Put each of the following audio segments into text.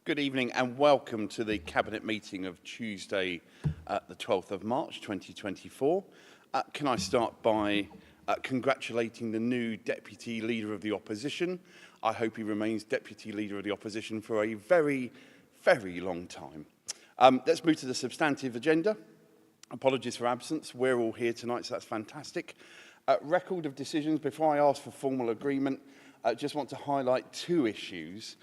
Good evening and welcome to the Cabinet meeting of Tuesday, the 12th of March 2024. Can I start by congratulating the new Deputy Leader of the Opposition. I hope he remains Deputy Leader of the Opposition for a very, very long time. Let's move to the substantive agenda. Apologies for absence. We're all here tonight, so that's fantastic. Record of decisions. Before I ask for formal agreement, I just want to highlight two issues.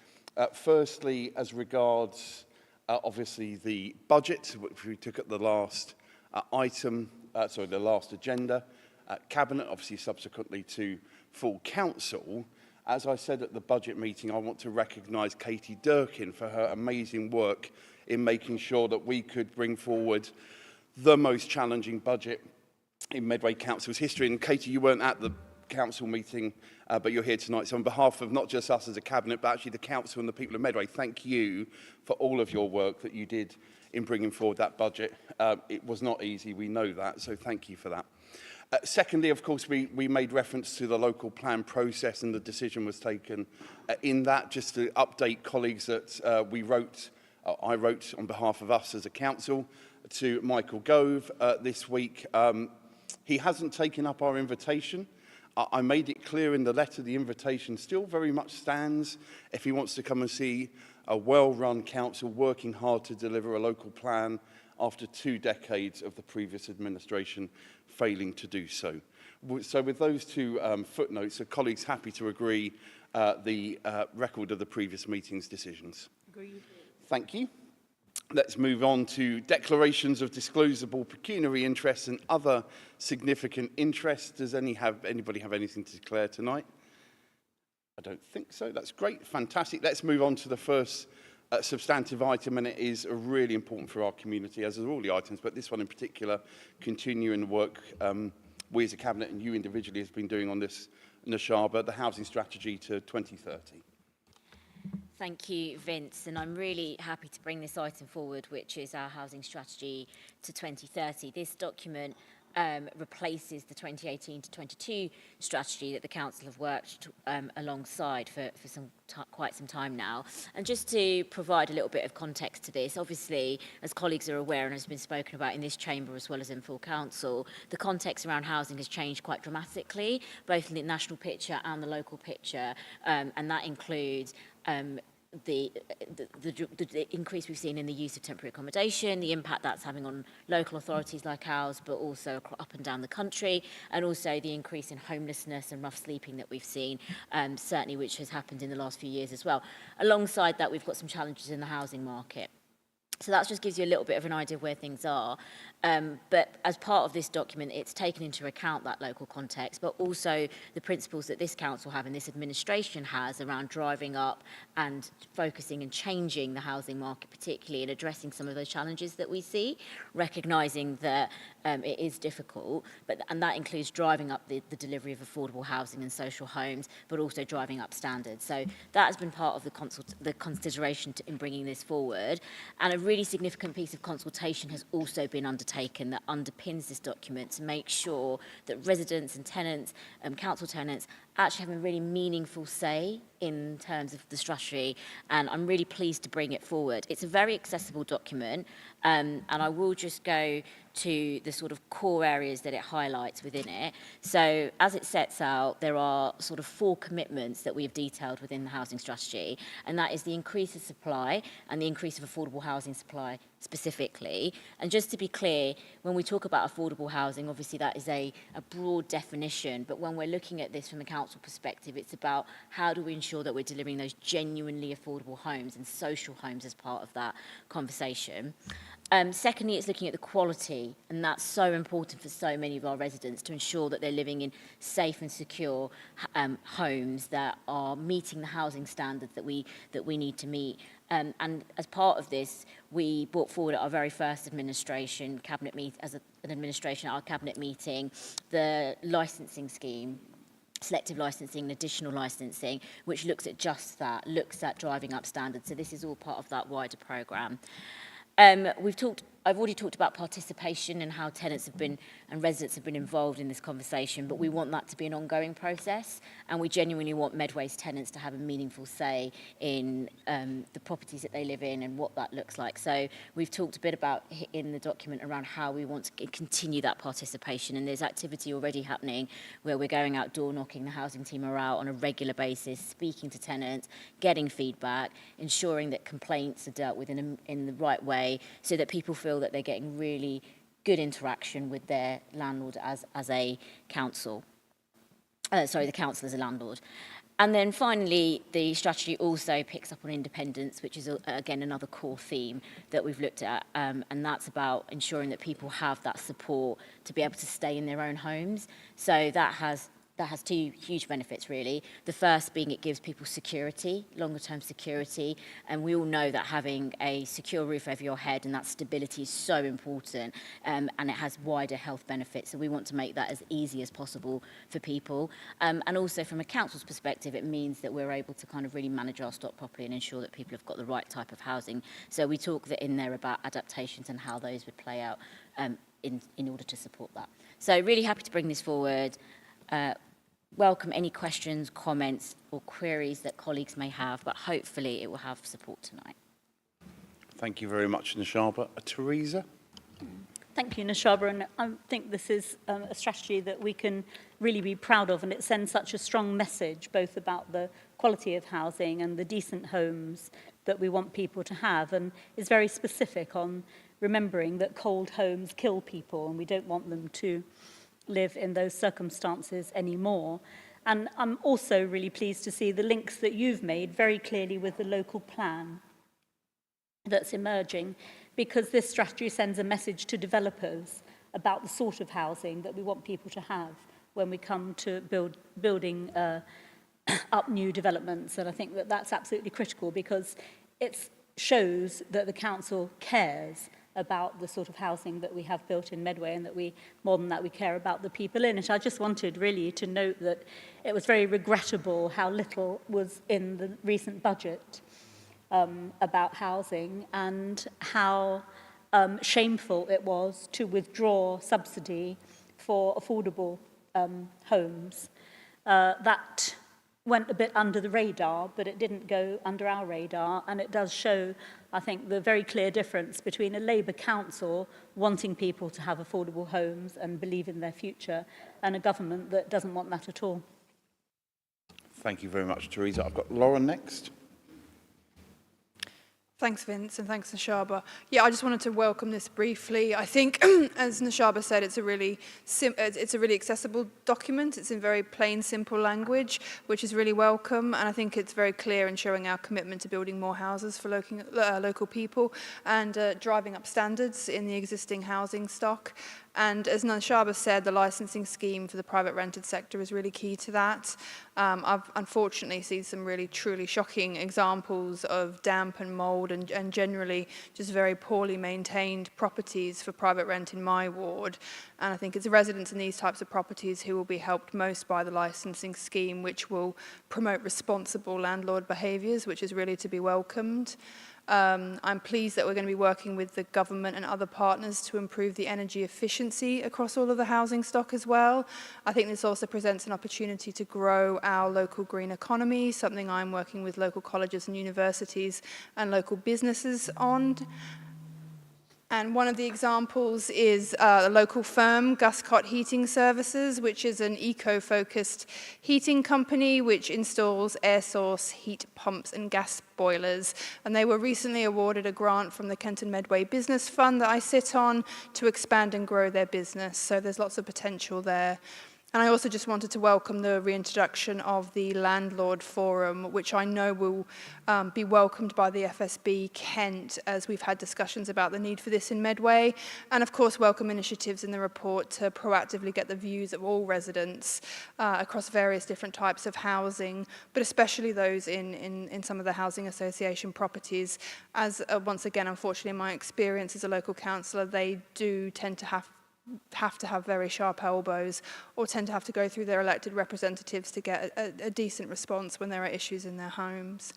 Firstly, as regards, obviously, the budget, which we took at the last the last agenda, Cabinet, obviously subsequently to full council. As I said at the budget meeting, I want to recognise Katie Durkin for her amazing work in making sure that we could bring forward the most challenging budget in Medway Council's history. And Katie, you weren't at the council meeting, but you're here tonight. So on behalf of not just us as a cabinet, but actually the council and the people of Medway, thank you for all of your work that you did in bringing forward that budget. It was not easy, we know that, so thank you for that. Secondly, of course, we made reference to the local plan process, and the decision was taken in that. Just to update colleagues that I wrote on behalf of us as a council to Michael Gove this week. He hasn't taken up our invitation. I made it clear in the letter the invitation still very much stands if he wants to come and see a well-run council working hard to deliver a local plan after 2 decades of the previous administration failing to do so. So with those two footnotes, are colleagues happy to agree the record of the previous meeting's decisions? Agreed. Thank you. Let's move on to declarations of disclosable pecuniary interests and other significant interests. Does anybody have anything to declare tonight? I don't think so. That's great. Fantastic. Let's move on to the first substantive item, and it is really important for our community, as are all the items, but this one in particular, continuing the work we as a cabinet and you individually have been doing on this, Nashaba, the housing strategy to 2030. Thank you, Vince, and I'm really happy to bring this item forward, which is our housing strategy to 2030. This document replaces the 2018 to 22 strategy that the council have worked alongside for quite some time now. And just to provide a little bit of context to this, obviously, as colleagues are aware and has been spoken about in this chamber as well as in full council, the context around housing has changed quite dramatically, both in the national picture and the local picture, and that includes the increase we've seen in the use of temporary accommodation, the impact that's having on local authorities like ours, but also up and down the country, and also the increase in homelessness and rough sleeping that we've seen, certainly which has happened in the last few years as well. Alongside that, we've got some challenges in the housing market. So that just gives you a little bit of an idea of where things are. But as part of this document, it's taken into account that local context, but also the principles that this council have and this administration has around driving up and focusing and changing the housing market, particularly in addressing some of those challenges that we see, recognising that it is difficult, and that includes driving up the delivery of affordable housing and social homes, but also driving up standards. So that has been part of the consideration in bringing this forward. And a really significant piece of consultation has also been undertaken that underpins this document to make sure that residents and tenants, council tenants, actually have a really meaningful say in terms of the strategy, and I'm really pleased to bring it forward. It's a very accessible document, and I will just go to the sort of core areas that it highlights within it. So as it sets out, there are sort of 4 commitments that we've detailed within the housing strategy, and that is the increase of supply and the increase of affordable housing supply specifically. And just to be clear, when we talk about affordable housing, obviously that is a broad definition, but when we're looking at this from the council perspective, it's about how do we ensure that we're delivering those genuinely affordable homes and social homes as part of that conversation. Secondly, it's looking at the quality, and that's so important for so many of our residents to ensure that they're living in safe and secure homes that are meeting the housing standards that we need to meet. And as part of this, we brought forward at our very first administration cabinet our cabinet meeting, the licensing scheme, selective licensing and additional licensing, which looks at just that, looks at driving up standards. So this is all part of that wider programme. We've talked I've already talked about participation and how tenants have been and residents have been involved in this conversation, but we want that to be an ongoing process, and we genuinely want Medway's tenants to have a meaningful say in the properties that they live in and what that looks like. So we've talked a bit about in the document around how we want to continue that participation, and there's activity already happening where we're going out door knocking, the housing team are out on a regular basis, speaking to tenants, getting feedback, ensuring that complaints are dealt with in the right way so that people feel that they're getting really good interaction with their landlord as a council. The council as a landlord. And then finally, the strategy also picks up on independence, which is, again, another core theme that we've looked at. And that's about ensuring that people have that support to be able to stay in their own homes. So that has two huge benefits, really. The first being it gives people security, longer-term security, and we all know that having a secure roof over your head and that stability is so important, and it has wider health benefits, so we want to make that as easy as possible for people. And also from a council's perspective, it means that we're able to kind of really manage our stock properly and ensure that people have got the right type of housing. So we talk in there about adaptations and how those would play out in order to support that. So really happy to bring this forward. Welcome any questions, comments or queries that colleagues may have, but hopefully it will have support tonight. Thank you very much, Nashaba. Teresa? Thank you, Nashaba, and I think this is a strategy that we can really be proud of, and it sends such a strong message both about the quality of housing and the decent homes that we want people to have, and is very specific on remembering that cold homes kill people and we don't want them to live in those circumstances anymore. And I'm also really pleased to see the links that you've made very clearly with the local plan that's emerging, because this strategy sends a message to developers about the sort of housing that we want people to have when we come to building up new developments. And I think that that's absolutely critical, because it shows that the council cares about the sort of housing that we have built in Medway, and that we, more than that, we care about the people in it. I just wanted really to note that it was very regrettable how little was in the recent budget about housing, and how shameful it was to withdraw subsidy for affordable homes. That went a bit under the radar, but it didn't go under our radar, and it does show, I think, the very clear difference between a Labour council wanting people to have affordable homes and believe in their future, and a government that doesn't want that at all. Thank you very much, Teresa. I've got Lauren next. Thanks, Vince, and thanks, Nashaba. Yeah, I just wanted to welcome this briefly. I think, as Nashaba said, it's a really accessible document. It's in very plain, simple language, which is really welcome. And I think it's very clear in showing our commitment to building more houses for local people, and driving up standards in the existing housing stock. And as Nashaba said, the licensing scheme for the private rented sector is really key to that. I've unfortunately seen some really truly shocking examples of damp and mould and generally just very poorly maintained properties for private rent in my ward. And I think it's residents in these types of properties who will be helped most by the licensing scheme, which will promote responsible landlord behaviours, which is really to be welcomed. I'm pleased that we're going to be working with the government and other partners to improve the energy efficiency across all of the housing stock as well. I think this also presents an opportunity to grow our local green economy, something I'm working with local colleges and universities and local businesses on. And one of the examples is a local firm, Guscott Heating Services, which is an eco-focused heating company which installs air source heat pumps and gas boilers. And they were recently awarded a grant from the Kent and Medway Business Fund that I sit on to expand and grow their business. So there's lots of potential there. And I also just wanted to welcome the reintroduction of the Landlord Forum, which I know will be welcomed by the FSB Kent, as we've had discussions about the need for this in Medway. And of course, welcome initiatives in the report to proactively get the views of all residents across various different types of housing, but especially those in some of the housing association properties. As once again, unfortunately, in my experience as a local councillor, they do tend to have very sharp elbows, or tend to have to go through their elected representatives to get a decent response when there are issues in their homes.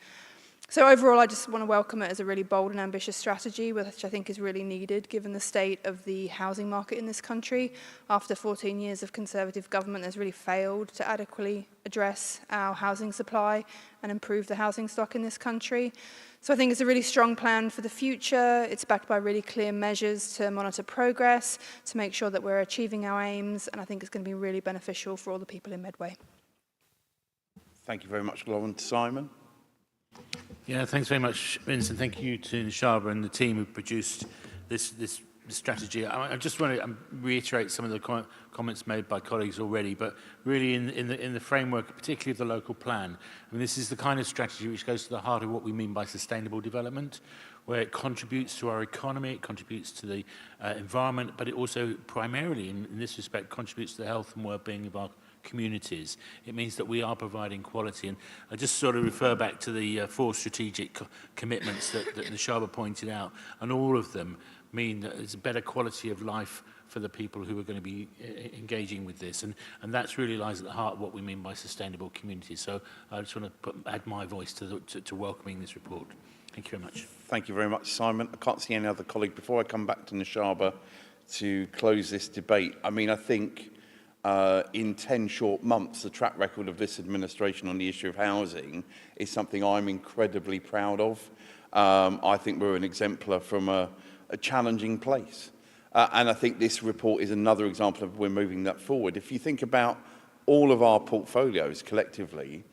So overall, I just want to welcome it as a really bold and ambitious strategy, which I think is really needed given the state of the housing market in this country. After 14 years of Conservative government has really failed to adequately address our housing supply and improve the housing stock in this country. So I think it's a really strong plan for the future. It's backed by really clear measures to monitor progress, to make sure that we're achieving our aims, and I think it's going to be really beneficial for all the people in Medway. Thank you very much, Lauren. Simon? Yeah, thanks very much, Vincent. Thank you to Nishaba and the team who produced this strategy. I just want to reiterate some of the comments made by colleagues already, but really in the framework, particularly of the local plan. I mean, this is the kind of strategy which goes to the heart of what we mean by sustainable development, where it contributes to our economy, it contributes to the environment, but it also primarily, in this respect, contributes to the health and well-being of our communities. It means that we are providing quality. And I just sort of refer back to the 4 strategic commitments that Nishaba pointed out, and all of them mean that there's a better quality of life for the people who are going to be engaging with this. And that's really lies at the heart of what we mean by sustainable communities. So I just want to add my voice to welcoming this report. Thank you very much. Thank you very much, Simon. I can't see any other colleague. Before I come back to Nishaba to close this debate, I mean, I think in 10 short months, the track record of this administration on the issue of housing is something I'm incredibly proud of. I think we're an exemplar from a challenging place. And I think this report is another example of we're moving that forward. If you think about all of our portfolios collectively,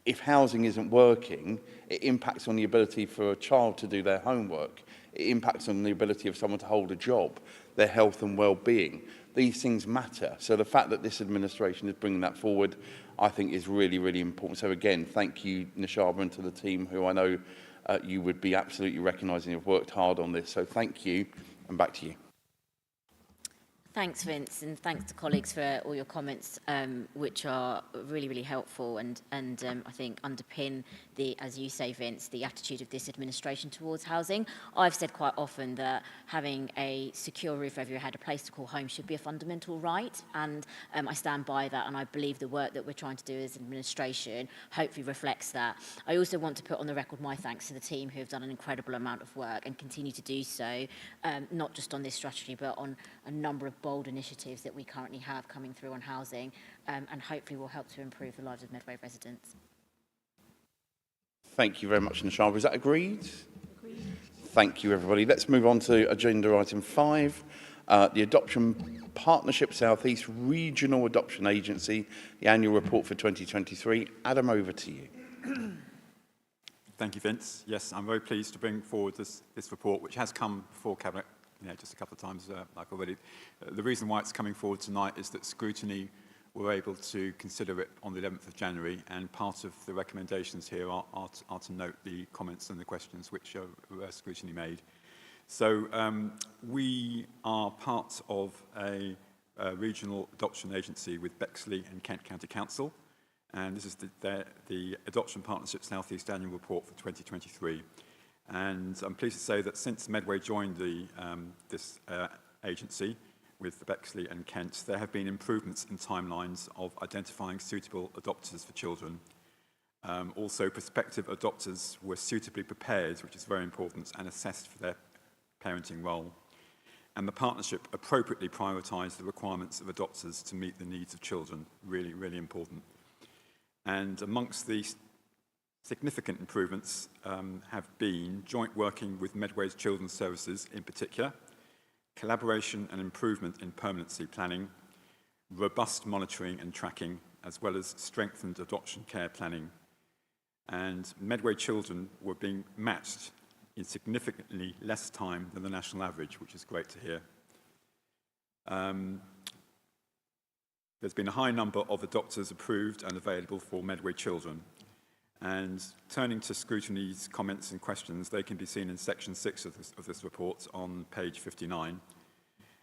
if housing isn't working, it impacts on the ability for a child to do their homework. It impacts on the ability of someone to hold a job, their health and well-being. These things matter. So the fact that this administration is bringing that forward, I think is really, really important. So again, thank you, Nishaba, and to the team who I know you would be absolutely recognising have worked hard on this. So thank you, and back to you. Thanks, Vince, and thanks to colleagues for all your comments, which are really, really helpful and I think underpin the, as you say, Vince, the attitude of this administration towards housing. I've said quite often that having a secure roof over your head, a place to call home, should be a fundamental right, and I stand by that, and I believe the work that we're trying to do as an administration hopefully reflects that. I also want to put on the record my thanks to the team who have done an incredible amount of work and continue to do so, not just on this strategy, but on a number of bold initiatives that we currently have coming through on housing, and hopefully will help to improve the lives of Medway residents. Thank you very much, Nishaba. Is that agreed? Agreed. Thank you, everybody. Let's move on to agenda item 5, the Adoption Partnership South East Regional Adoption Agency, the annual report for 2023. Adam, over to you. Thank you, Vince. Yes, I'm very pleased to bring forward this report, which has come before Cabinet just a couple of times, like already. The reason why it's coming forward tonight is that scrutiny were able to consider it on the 11th of January, and part of the recommendations here are to note the comments and the questions which scrutiny made. So we are part of a regional adoption agency with Bexley and Kent County Council, and this is the Adoption Partnership South East Annual Report for 2023. And I'm pleased to say that since Medway joined this agency with Bexley and Kent, there have been improvements in timelines of identifying suitable adopters for children. Also, prospective adopters were suitably prepared, which is very important, and assessed for their parenting role. And the partnership appropriately prioritised the requirements of adopters to meet the needs of children. Really, really important. And amongst the significant improvements have been joint working with Medway's Children's Services in particular, collaboration and improvement in permanency planning, robust monitoring and tracking, as well as strengthened adoption care planning. And Medway children were being matched in significantly less time than the national average, which is great to hear. There's been a high number of adopters approved and available for Medway children. And turning to scrutiny's comments and questions, they can be seen in section 6 of this report on page 59.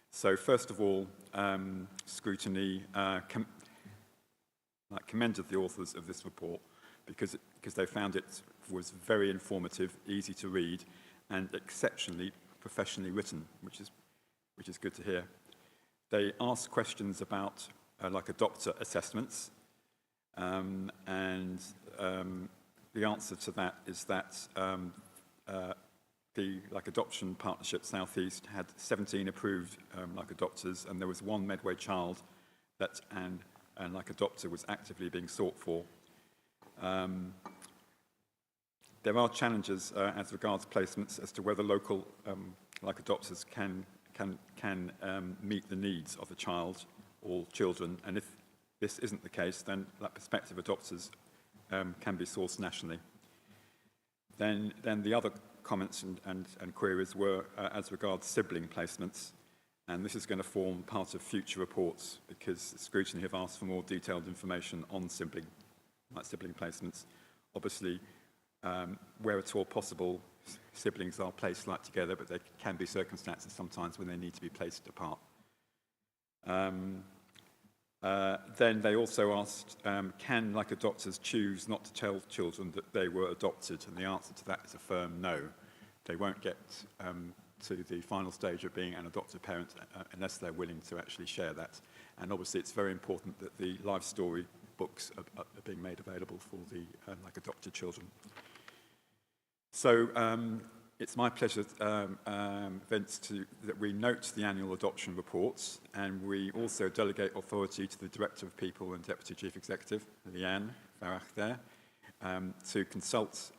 So first of all, scrutiny commended the authors of this report because they found it was very informative, easy to read, and exceptionally professionally written, which is good to hear. They asked questions about like adopter assessments, and the answer to that is that the adoption partnership South East had 17 approved adopters, and there was one Medway child that an adopter was actively being sought for. There are challenges as regards placements as to whether local adopters can meet the needs of the child or children, and if this isn't the case, then prospective adopters can be sourced nationally. Then the other comments and queries were as regards sibling placements, and this is going to form part of future reports because scrutiny have asked for more detailed information on sibling placements. Obviously, where at all possible, siblings are placed together, but there can be circumstances sometimes when they need to be placed apart. Then they also asked, can adopters choose not to tell children that they were adopted? And the answer to that is a firm no. They won't get to the final stage of being an adoptive parent unless they're willing to actually share that. And obviously it's very important that the life story books are being made available for the adopted children. So it's my pleasure, Vince, that we note the annual adoption reports, and we also delegate authority to the Director of People and Deputy Chief Executive, Leanne Farach there, to consult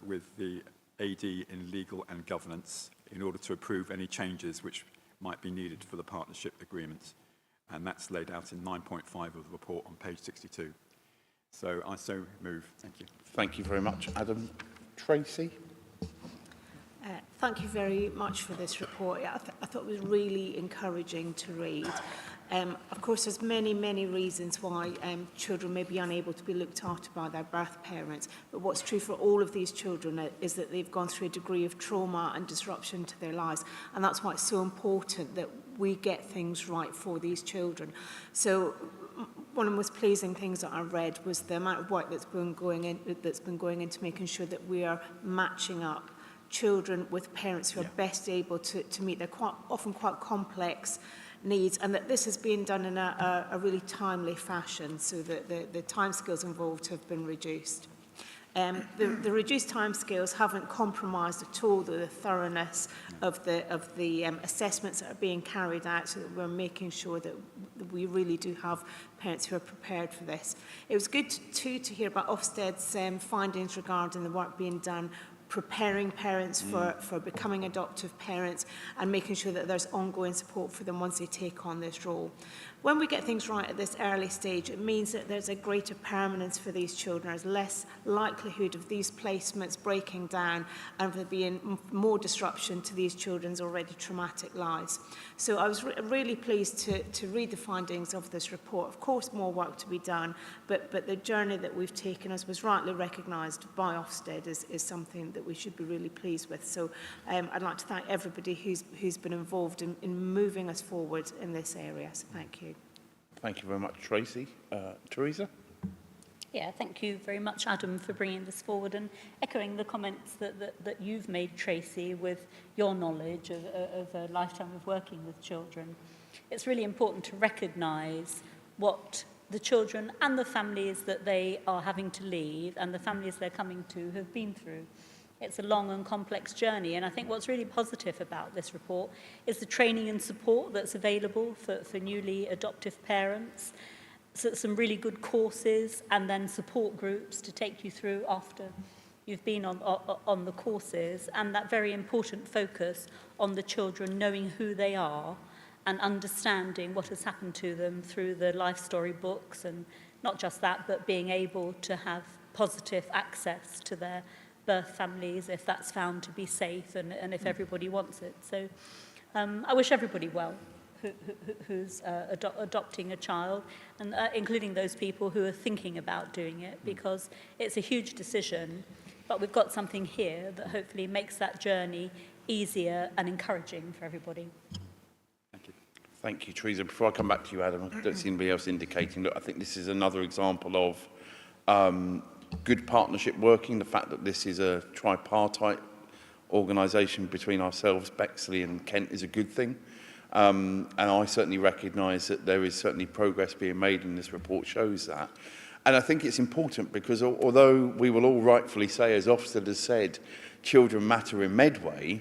with the AD in legal and governance in order to approve any changes which might be needed for the partnership agreement. And that's laid out in 9.5 of the report on page 62. So I so move. Thank you. Thank you very much, Adam. Tracy? Thank you very much for this report. I thought it was really encouraging to read. Of course, there's many, many reasons why children may be unable to be looked after by their birth parents. But what's true for all of these children is that they've gone through a degree of trauma and disruption to their lives. And that's why it's so important that we get things right for these children. So one of the most pleasing things that I read was the amount of work that's been going into making sure that we are matching up children with parents who are best able to meet their often quite complex needs, and that this has been done in a really timely fashion so that the timescales involved have been reduced. The reduced timescales haven't compromised at all the thoroughness of the assessments that are being carried out, so that we're making sure that we really do have parents who are prepared for this. It was good to hear about Ofsted's findings regarding the work being done preparing parents for becoming adoptive parents and making sure that there's ongoing support for them once they take on this role. When we get things right at this early stage, it means that there's a greater permanence for these children. There's less likelihood of these placements breaking down and there being more disruption to these children's already traumatic lives. So I was really pleased to read the findings of this report. Of course, more work to be done, but the journey that we've taken, as was rightly recognised by Ofsted, is something that we should be really pleased with. So I'd like to thank everybody who's been involved in moving us forward in this area. So thank you. Thank you very much, Tracy. Teresa? Yeah, thank you very much, Adam, for bringing this forward and echoing the comments that you've made, Tracy, with your knowledge of a lifetime of working with children. It's really important to recognise what the children and the families that they are having to leave and the families they're coming to have been through. It's a long and complex journey, and I think what's really positive about this report is the training and support that's available for newly adoptive parents. So some really good courses and then support groups to take you through after you've been on the courses, and that very important focus on the children knowing who they are and understanding what has happened to them through the life story books, and not just that, but being able to have positive access to their birth families if that's found to be safe and if everybody wants it. So I wish everybody well who's adopting a child, and including those people who are thinking about doing it, because it's a huge decision, but we've got something here that hopefully makes that journey easier and encouraging for everybody. Thank you. Thank you, Teresa. Before I come back to you, Adam, I don't see anybody else indicating. Look, I think this is another example of good partnership working. The fact that this is a tripartite organisation between ourselves, Bexley and Kent, is a good thing. And I certainly recognise that there is certainly progress being made, and this report shows that. And I think it's important because although we will all rightfully say, as Ofsted has said, children matter in Medway,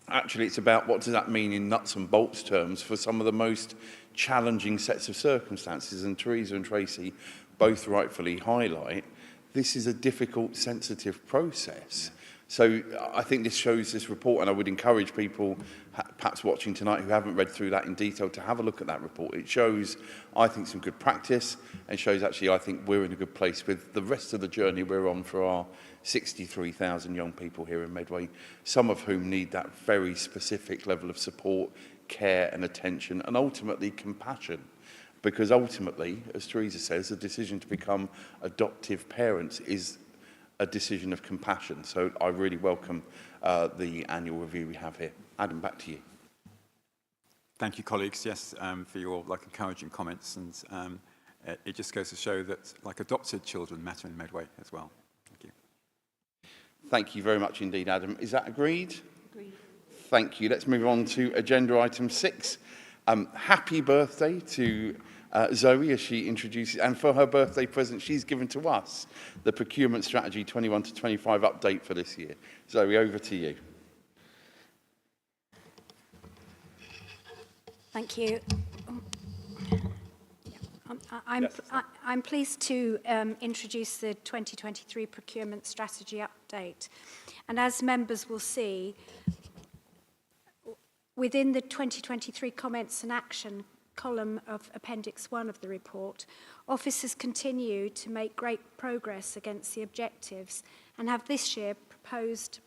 actually it's about what does that mean in nuts and bolts terms for some of the most challenging sets of circumstances. And Teresa and Tracy both rightfully highlight this is a difficult, sensitive process. So I think this shows this report, and I would encourage people perhaps watching tonight who haven't read through that in detail to have a look at that report. It shows, I think, some good practice, and shows actually I think we're in a good place with the rest of the journey we're on for our 63,000 young people here in Medway, some of whom need that very specific level of support, care and attention, and ultimately compassion. Because ultimately, as Teresa says, the decision to become adoptive parents is a decision of compassion. So I really welcome the annual review we have here. Adam, back to you. Thank you, colleagues, yes, for your encouraging comments. And it just goes to show that adopted children matter in Medway as well. Thank you. Thank you very much indeed, Adam. Is that agreed? Agreed. Thank you. Let's move on to agenda item 6. Happy birthday to Zoe as she introduces, and for her birthday present, she's given to us the Procurement Strategy 21 to 25 update for this year. Zoe, over to you. Thank you. I'm pleased to introduce the 2023 Procurement Strategy update. And as members will see, within the 2023 Comments and Action column of Appendix 1 of the report, officers continue to make great progress against the objectives and have this year proposed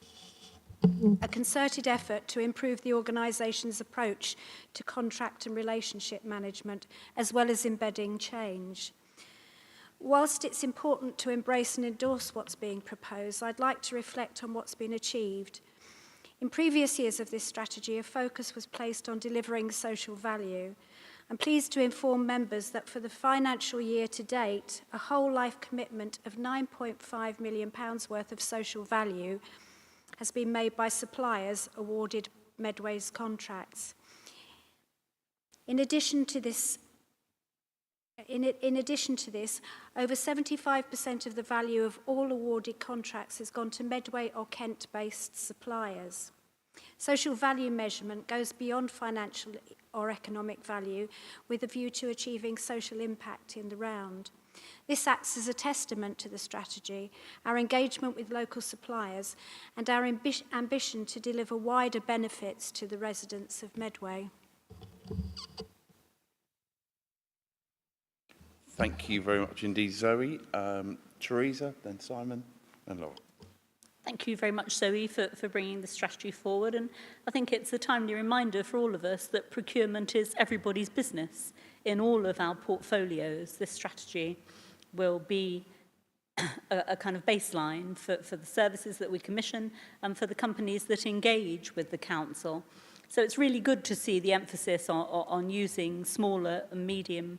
a concerted effort to improve the organisation's approach to contract and relationship management, as well as embedding change. Whilst it's important to embrace and endorse what's being proposed, I'd like to reflect on what's been achieved. In previous years of this strategy, a focus was placed on delivering social value. I'm pleased to inform members that for the financial year to date, a whole life commitment of £9.5 million worth of social value has been made by suppliers awarded Medway's contracts. In addition to this, over 75% of the value of all awarded contracts has gone to Medway or Kent-based suppliers. Social value measurement goes beyond financial or economic value with a view to achieving social impact in the round. This acts as a testament to the strategy, our engagement with local suppliers, and our ambition to deliver wider benefits to the residents of Medway. Thank you very much indeed, Zoe. Teresa, then Simon, and Laura. Thank you very much, Zoe, for bringing the strategy forward. And I think it's a timely reminder for all of us that procurement is everybody's business. In all of our portfolios, this strategy will be a kind of baseline for the services that we commission and for the companies that engage with the council. So it's really good to see the emphasis on using smaller and medium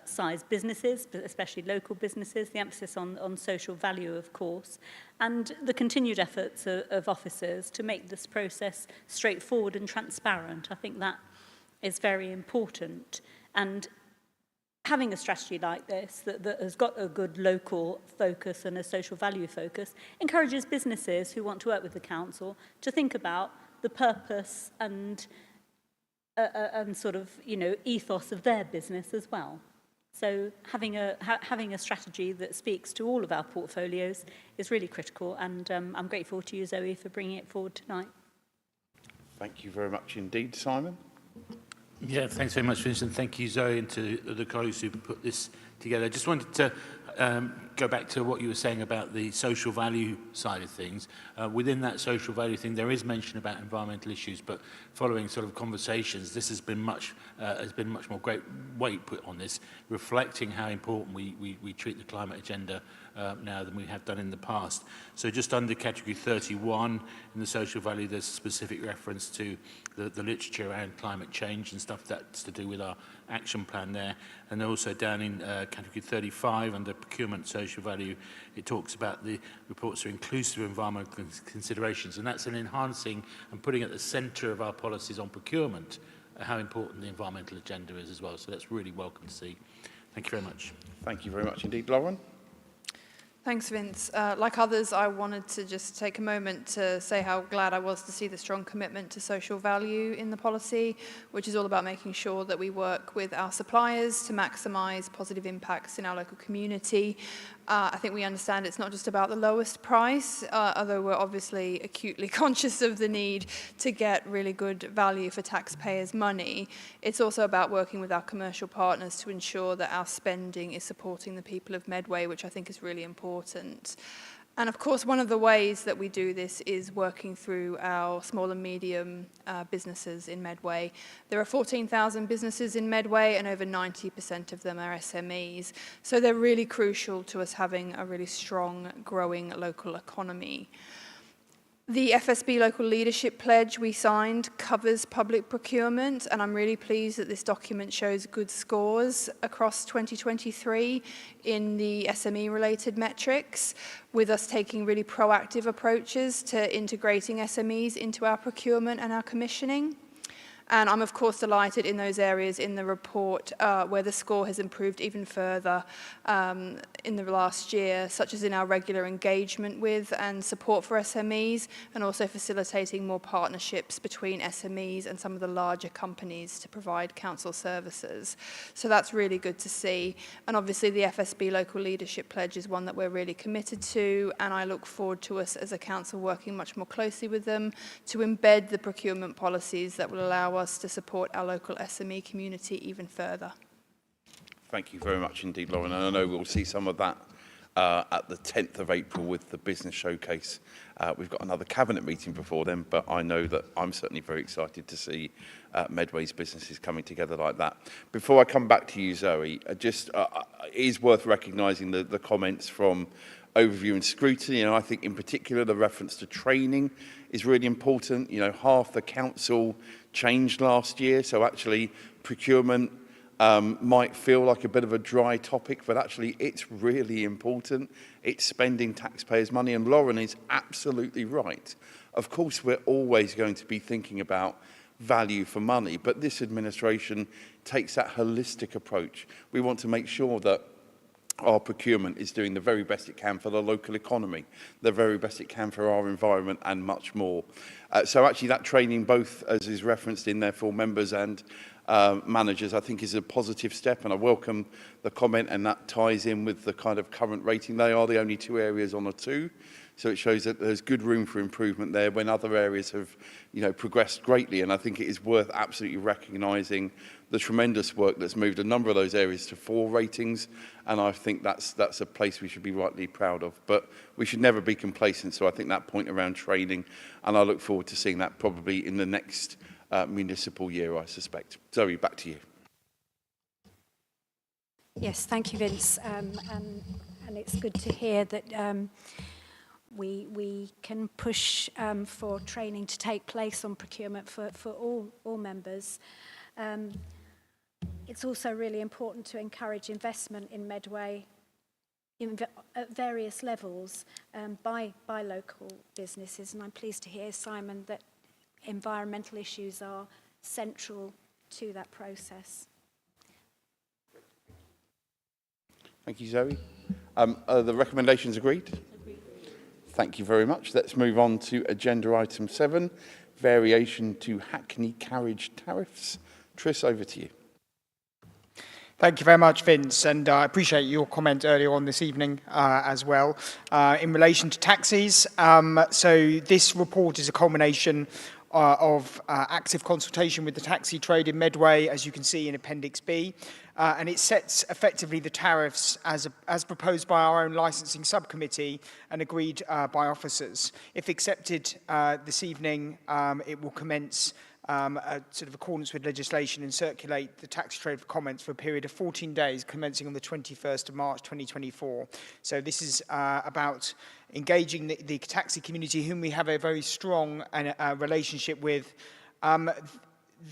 sized businesses, but especially local businesses, the emphasis on social value, of course, and the continued efforts of officers to make this process straightforward and transparent. I think that is very important. And having a strategy like this that has got a good local focus and a social value focus encourages businesses who want to work with the council to think about the purpose and sort of, ethos of their business as well. So having a strategy that speaks to all of our portfolios is really critical, and I'm grateful to you, Zoe, for bringing it forward tonight. Thank you very much indeed, Simon. Yeah, thanks very much, Vincent. Thank you, Zoe, and to the colleagues who put this together. I just wanted to go back to what you were saying about the social value side of things. Within that social value thing, there is mention about environmental issues, but following sort of conversations, this has been much more great weight put on this, reflecting how important we treat the climate agenda now than we have done in the past. So just under category 31 in the social value, there's a specific reference to the literature around climate change and stuff that's to do with our action plan there. And also down in category 35 under procurement social value, it talks about the reports are inclusive of environmental considerations, and that's an enhancing and putting at the centre of our policies on procurement how important the environmental agenda is as well. So that's really welcome to see. Thank you very much. Thank you very much indeed. Lauren? Thanks, Vince. Like others, I wanted to just take a moment to say how glad I was to see the strong commitment to social value in the policy, which is all about making sure that we work with our suppliers to maximise positive impacts in our local community. I think we understand it's not just about the lowest price, although we're obviously acutely conscious of the need to get really good value for taxpayers' money. It's also about working with our commercial partners to ensure that our spending is supporting the people of Medway, which I think is really important. And of course, one of the ways that we do this is working through our small and medium businesses in Medway. There are 14,000 businesses in Medway and over 90% of them are SMEs. So they're really crucial to us having a really strong, growing local economy. The FSB Local Leadership Pledge we signed covers public procurement, and I'm really pleased that this document shows good scores across 2023 in the SME-related metrics, with us taking really proactive approaches to integrating SMEs into our procurement and our commissioning. And I'm, of course, delighted in those areas in the report where the score has improved even further in the last year, such as in our regular engagement with and support for SMEs, and also facilitating more partnerships between SMEs and some of the larger companies to provide council services. So that's really good to see. And obviously, the FSB Local Leadership Pledge is one that we're really committed to, and I look forward to us as a council working much more closely with them to embed the procurement policies that will allow us to support our local SME community even further. Thank you very much indeed, Lauren. And I know we'll see some of that at the 10th of April with the business showcase. We've got another cabinet meeting before then, but I know that I'm certainly very excited to see Medway's businesses coming together like that. Before I come back to you, Zoe, it is worth recognising the comments from overview and scrutiny, and I think in particular the reference to training is really important. You know, half the council changed last year, so actually procurement might feel like a bit of a dry topic, but actually it's really important. It's spending taxpayers' money, and Lauren is absolutely right. Of course, we're always going to be thinking about value for money, but this administration takes that holistic approach. We want to make sure that our procurement is doing the very best it can for the local economy, the very best it can for our environment, and much more. So actually that training, both as is referenced in there for members and managers, I think is a positive step, and I welcome the comment, and that ties in with the kind of current rating. They are the only two areas on a 2, so it shows that there's good room for improvement there when other areas have, you know, progressed greatly. And I think it is worth absolutely recognising the tremendous work that's moved a number of those areas to 4 ratings, and I think that's a place we should be rightly proud of. But we should never be complacent, so I think that point around training, and I look forward to seeing that probably in the next municipal year, I suspect. Zoe, back to you. Yes, thank you, Vince. And it's good to hear that we can push for training to take place on procurement for all members. It's also really important to encourage investment in Medway at various levels by local businesses, and I'm pleased to hear, Simon, that environmental issues are central to that process. Thank you, Zoe. Are the recommendations agreed? Agreed. Thank you very much. Let's move on to agenda item 7, variation to Hackney Carriage Tariffs. Tris, over to you. Thank you very much, Vince, and I appreciate your comment earlier on this evening as well. In relation to taxis, so this report is a culmination of active consultation with the taxi trade in Medway, as you can see in Appendix B, and it sets effectively the tariffs as proposed by our own licensing subcommittee and agreed by officers. If accepted this evening, it will commence sort of accordance with legislation and circulate the taxi trade for comments for a period of 14 days, commencing on the 21st of March 2024. So this is about engaging the taxi community, whom we have a very strong relationship with.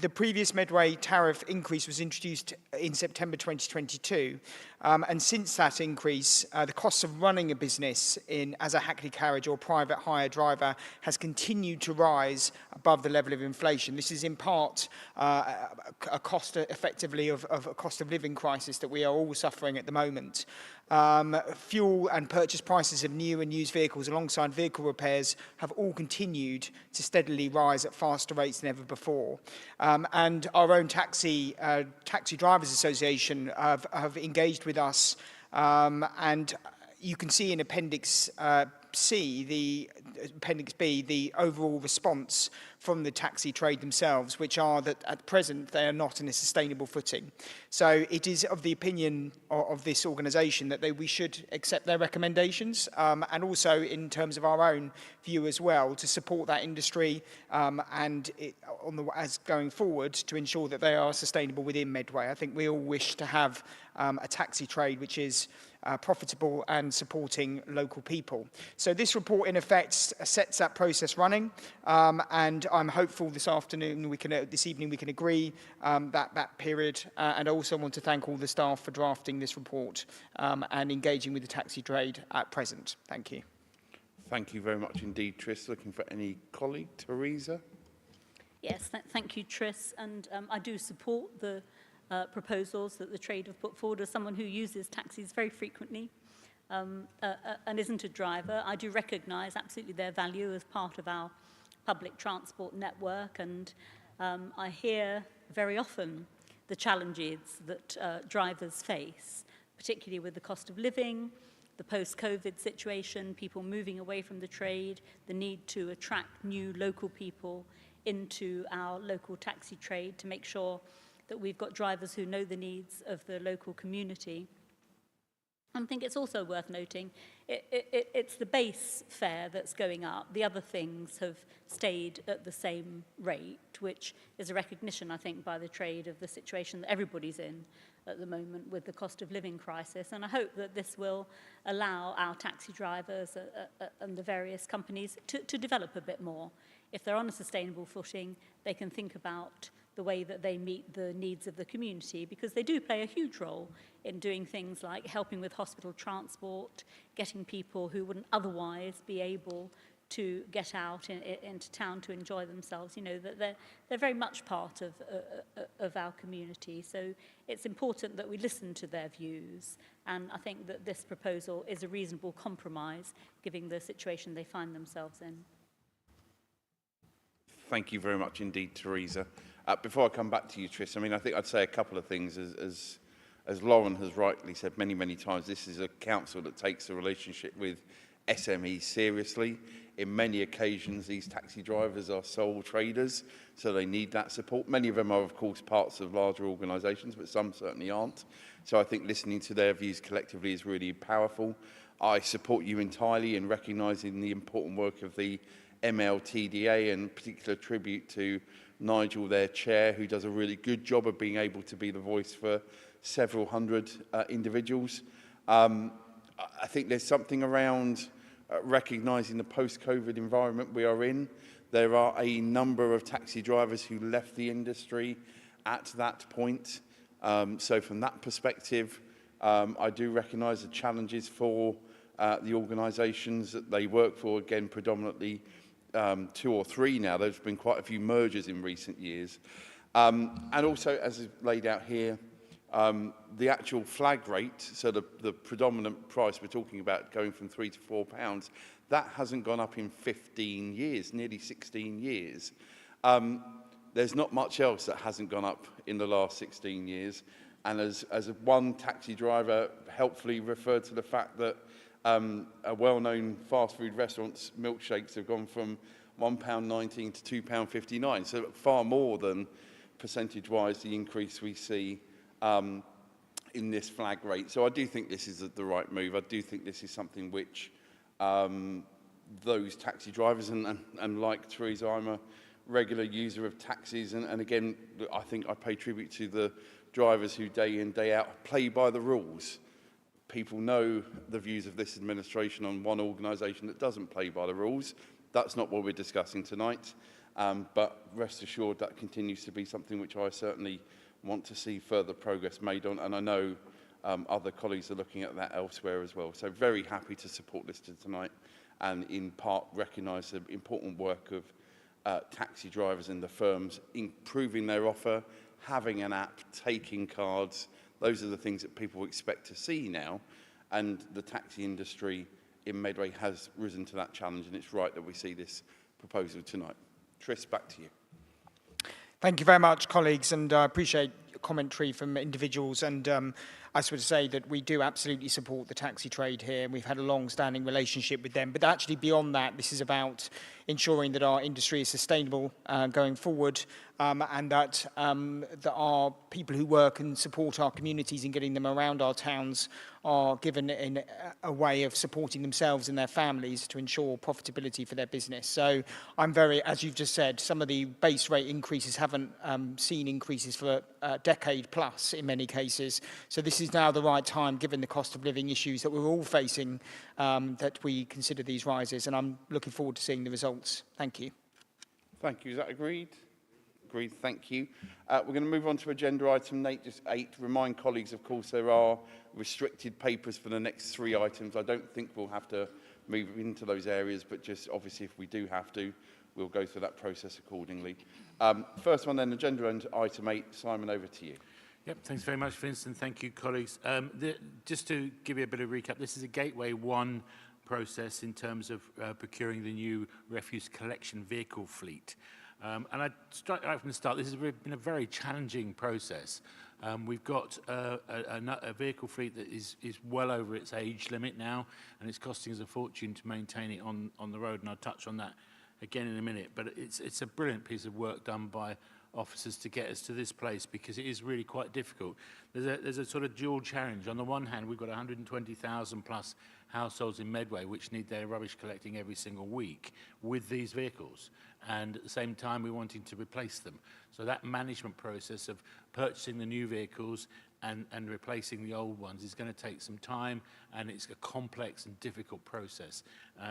The previous Medway tariff increase was introduced in September 2022, And since that increase, the cost of running a business as a Hackney Carriage or private hire driver has continued to rise above the level of inflation. This is in part a cost, effectively, of a cost of living crisis that we are all suffering at the moment. Fuel and purchase prices of new and used vehicles alongside vehicle repairs have all continued to steadily rise at faster rates than ever before. And our own Taxi Drivers Association have engaged with us, and you can see in Appendix Appendix B, the overall response from the taxi trade themselves, which are that at present they are not in a sustainable footing. So it is of the opinion of this organisation that we should accept their recommendations, and also in terms of our own view as well, to support that industry as going forward to ensure that they are sustainable within Medway. I think we all wish to have a taxi trade which is profitable and supporting local people. So this report, in effect, sets that process running, and I'm hopeful this evening we can agree that period. And I also want to thank all the staff for drafting this report and engaging with the taxi trade at present. Thank you. Thank you very much indeed, Tris. Looking for any colleague, Teresa? Yes, thank you, Tris. And I do support the proposals that the trade have put forward. As someone who uses taxis very frequently and isn't a driver, I do recognise absolutely their value as part of our public transport network, and I hear very often the challenges that drivers face, particularly with the cost of living, the post-COVID situation, people moving away from the trade, the need to attract new local people into our local taxi trade to make sure that we've got drivers who know the needs of the local community. I think it's also worth noting it's the base fare that's going up. The other things have stayed at the same rate, which is a recognition, I think, by the trade of the situation that everybody's in at the moment with the cost of living crisis. And I hope that this will allow our taxi drivers and the various companies to develop a bit more. If they're on a sustainable footing, they can think about the way that they meet the needs of the community, because they do play a huge role in doing things like helping with hospital transport, getting people who wouldn't otherwise be able to get out into town to enjoy themselves. You know, that they're very much part of our community. So it's important that we listen to their views, and I think that this proposal is a reasonable compromise given the situation they find themselves in. Thank you very much indeed, Teresa. Before I come back to you, Tris, I mean, I think I'd say a couple of things. As Lauren has rightly said many, many times, this is a council that takes the relationship with SMEs seriously. In many occasions, these taxi drivers are sole traders, so they need that support. Many of them are, of course, parts of larger organisations, but some certainly aren't. So I think listening to their views collectively is really powerful. I support you entirely in recognising the important work of the MLTDA, and particular tribute to Nigel, their chair, who does a really good job of being able to be the voice for several hundred individuals. I think there's something around recognising the post-COVID environment we are in. There are a number of taxi drivers who left the industry at that point. So from that perspective, I do recognise the challenges for the organisations that they work for, again, predominantly 2 or 3 now. There's been quite a few mergers in recent years. And also, as is laid out here, the actual flag rate, so the predominant price we're talking about going from £3 to £4, that hasn't gone up in 15 years, nearly 16 years. There's not much else that hasn't gone up in the last 16 years. And as one taxi driver helpfully referred to the fact that a well-known fast food restaurant's milkshakes have gone from £1.19 to £2.59, so far more than percentage-wise the increase we see in this flag rate. So I do think this is the right move. I do think this is something which those taxi drivers, and like Teresa, I'm a regular user of taxis, and again, I think I pay tribute to the drivers who day in, day out play by the rules. People know the views of this administration on one organisation that doesn't play by the rules. That's not what we're discussing tonight, but rest assured that continues to be something which I certainly want to see further progress made on, and I know other colleagues are looking at that elsewhere as well. So very happy to support this tonight and in part recognise the important work of taxi drivers and the firms improving their offer, having an app, taking cards. Those are the things that people expect to see now, and the taxi industry in Medway has risen to that challenge, and it's right that we see this proposal tonight. Tris, back to you. Thank you very much, colleagues, and I appreciate your commentary from individuals. And I just would say that we do absolutely support the taxi trade here. We've had a long-standing relationship with them. But actually, beyond that, this is about ensuring that our industry is sustainable going forward, and that our people who work and support our communities and getting them around our towns are given in a way of supporting themselves and their families to ensure profitability for their business. So I'm very, as you've just said, some of the base rate increases haven't seen increases for a decade plus in many cases. So this is now the right time, given the cost of living issues that we're all facing, that we consider these rises. And I'm looking forward to seeing the results. Thank you. Thank you. Is that agreed? Agreed. Thank you. We're going to move on to agenda item 8. Remind colleagues, of course, there are restricted papers for the next 3 items. I don't think we'll have to move into those areas, but just obviously if we do have to, we'll go through that process accordingly. First one then, agenda item 8. Simon, over to you. Yep, thanks very much, Vincent. Thank you, colleagues. Just to give you a bit of recap, this is a Gateway 1 process in terms of procuring the new refuse collection vehicle fleet. And I'd strike right from the start, this has been a very challenging process. We've got a vehicle fleet that is well over its age limit now, and it's costing us a fortune to maintain it on the road, and I'll touch on that again in a minute. But it's a brilliant piece of work done by officers to get us to this place, because it is really quite difficult. There's a sort of dual challenge. On the one hand, we've got 120,000 plus households in Medway which need their rubbish collecting every single week with these vehicles, and at the same time we're wanting to replace them. So that management process of purchasing the new vehicles and replacing the old ones is going to take some time, and it's a complex and difficult process,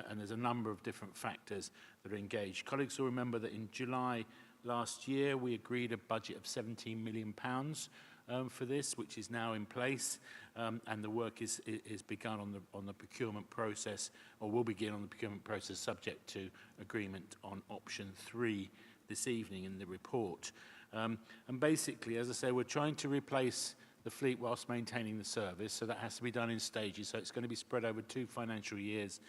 and there's a number of different factors that are engaged. Colleagues will remember that in July last year we agreed a budget of £17 million for this, which is now in place, and the work is begun on the procurement process, or will begin on the procurement process, subject to agreement on option 3 this evening in the report. And basically, as I say, we're trying to replace the fleet whilst maintaining the service, so that has to be done in stages, so it's going to be spread over 2 financial years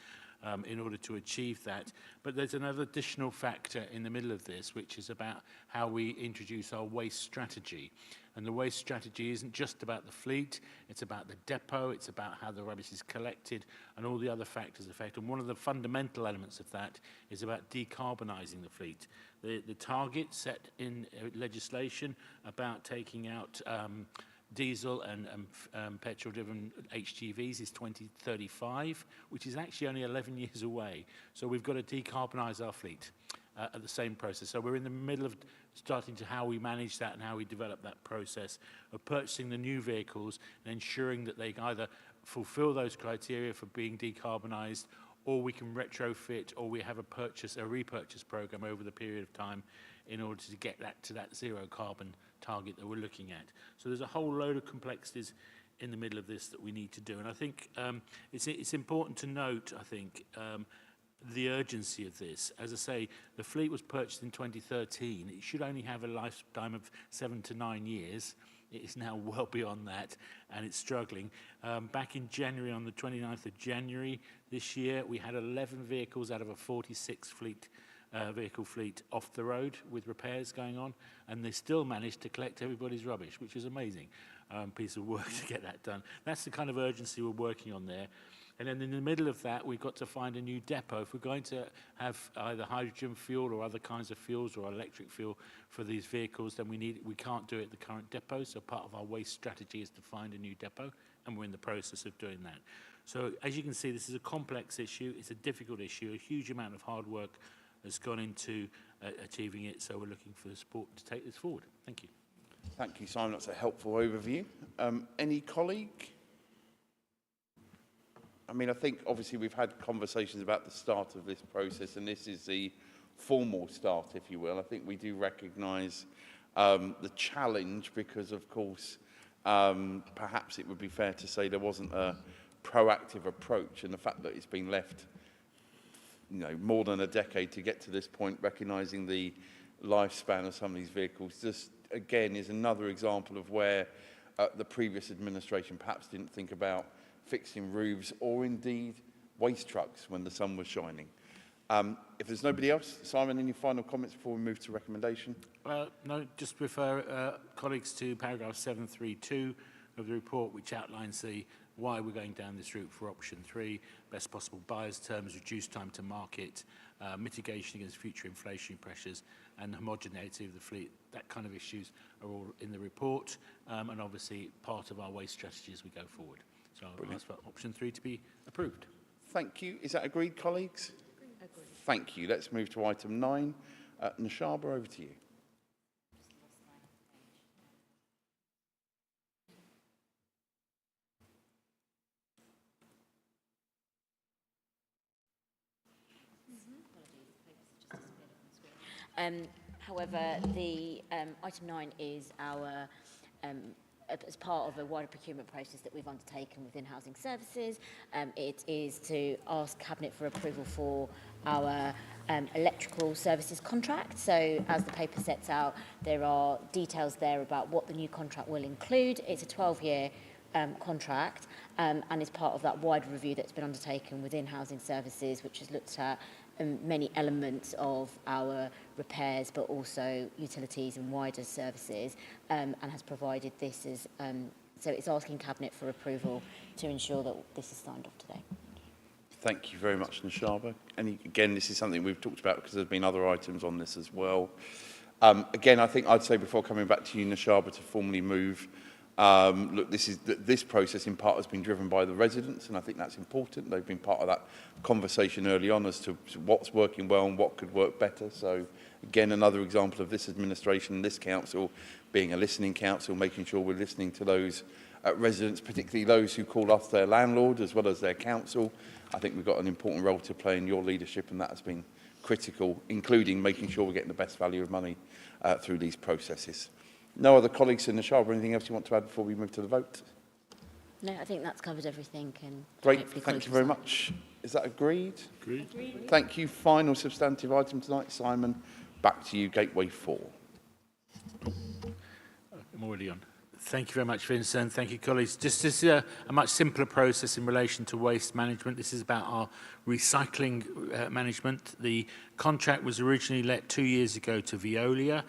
in order to achieve that. But there's another additional factor in the middle of this, which is about how we introduce our waste strategy. And the waste strategy isn't just about the fleet, it's about the depot, it's about how the rubbish is collected, and all the other factors affect. And one of the fundamental elements of that is about decarbonising the fleet. The target set in legislation about taking out diesel and petrol-driven HGVs is 2035, which is actually only 11 years away. So we've got to decarbonise our fleet at the same process. So we're in the middle of starting to how we manage that and how we develop that process of purchasing the new vehicles and ensuring that they either fulfil those criteria for being decarbonised, or we can retrofit, or we have a repurchase program over the period of time in order to get that to that zero carbon target that we're looking at. So there's a whole load of complexities in the middle of this that we need to do. And I think it's important to note, I think, the urgency of this. As I say, the fleet was purchased in 2013. It should only have a lifetime of 7 to 9 years. It is now well beyond that, and it's struggling. Back in January, on the 29th of January this year, we had 11 vehicles out of a 46 vehicle fleet off the road with repairs going on, and they still managed to collect everybody's rubbish, which is amazing piece of work to get that done. That's the kind of urgency we're working on there. And then in the middle of that, we've got to find a new depot. If we're going to have either hydrogen fuel or other kinds of fuels or electric fuel for these vehicles, then we can't do it at the current depot. So part of our waste strategy is to find a new depot, and we're in the process of doing that. So as you can see, this is a complex issue. It's a difficult issue. A huge amount of hard work has gone into achieving it. So we're looking for the support to take this forward. Thank you. Thank you, Simon. That's a helpful overview. Any colleague? I mean, I think obviously we've had conversations about the start of this process, and this is the formal start, if you will. I think we do recognise the challenge because, of course, perhaps it would be fair to say there wasn't a proactive approach, and the fact that it's been left, you know, more than a decade to get to this point, recognising the lifespan of some of these vehicles, just again is another example of where the previous administration perhaps didn't think about fixing roofs or indeed waste trucks when the sun was shining. If there's nobody else, Simon, any final comments before we move to recommendation? No, just refer colleagues to paragraph 732 of the report, which outlines why we're going down this route for option 3, best possible buyers terms, reduced time to market, mitigation against future inflationary pressures, and homogeneity of the fleet. That kind of issues are all in the report, and obviously part of our waste strategy as we go forward. So I'll ask for option 3 to be approved. Thank you. Is that agreed, colleagues? Agreed. Thank you. Let's move to item 9. Nashaba, over to you. However, the item 9 is our as part of a wider procurement process that we've undertaken within housing services. It is to ask Cabinet for approval for our electrical services contract. So as the paper sets out, there are details there about what the new contract will include. It's a 12-year contract and is part of that wider review that's been undertaken within housing services, which has looked at many elements of our repairs, but also utilities and wider services, and has provided this as, so it's asking Cabinet for approval to ensure that this is signed off today. Thank you very much, Nashaba. And again, this is something we've talked about because there's been other items on this as well. Again, I think I'd say before coming back to you, Nashaba, to formally move, look, this process in part has been driven by the residents, and I think that's important. They've been part of that conversation early on as to what's working well and what could work better. So again, another example of this administration, this council being a listening council, making sure we're listening to those residents, particularly those who call us their landlord as well as their council. I think we've got an important role to play in your leadership, and that has been critical, including making sure we're getting the best value of money through these processes. No other colleagues in the Shard, anything else you want to add before we move to the vote? No, I think that's covered everything. And great, thank you very much. Is that agreed? Agreed. Thank you. Final substantive item tonight, Simon. Back to you, Gateway 4. I'm already on. Thank you very much, Vincent. Thank you, colleagues. This is a much simpler process in relation to waste management. This is about our recycling management. The contract was originally let 2 years ago to Veolia.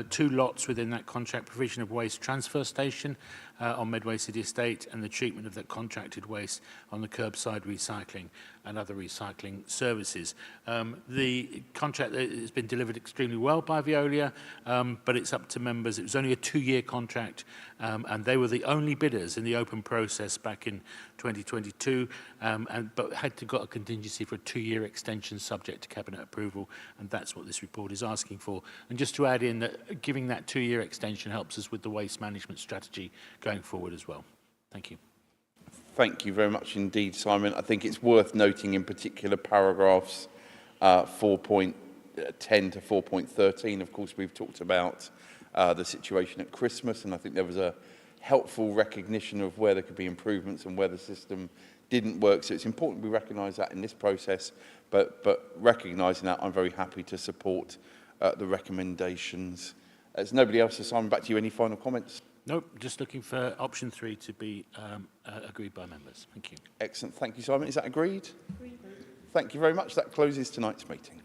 2 lots within that contract, provision of waste transfer station on Medway City Estate, and the treatment of that contracted waste on the curbside recycling and other recycling services. The contract has been delivered extremely well by Veolia, but it's up to members. It was only a 2-year contract, and they were the only bidders in the open process back in 2022, but had got a contingency for a 2-year extension subject to Cabinet approval, and that's what this report is asking for. And just to add in that giving that 2-year extension helps us with the waste management strategy going forward as well. Thank you. Thank you very much indeed, Simon. I think it's worth noting in particular paragraphs 4.10 to 4.13. Of course, we've talked about the situation at Christmas, and I think there was a helpful recognition of where there could be improvements and where the system didn't work. So it's important we recognise that in this process, but recognising that, I'm very happy to support the recommendations. There's nobody else, so Simon, back to you. Any final comments? Nope, just looking for option 3 to be agreed by members. Thank you. Excellent. Thank you, Simon. Is that agreed? Agreed. Thank you very much. That closes tonight's meeting.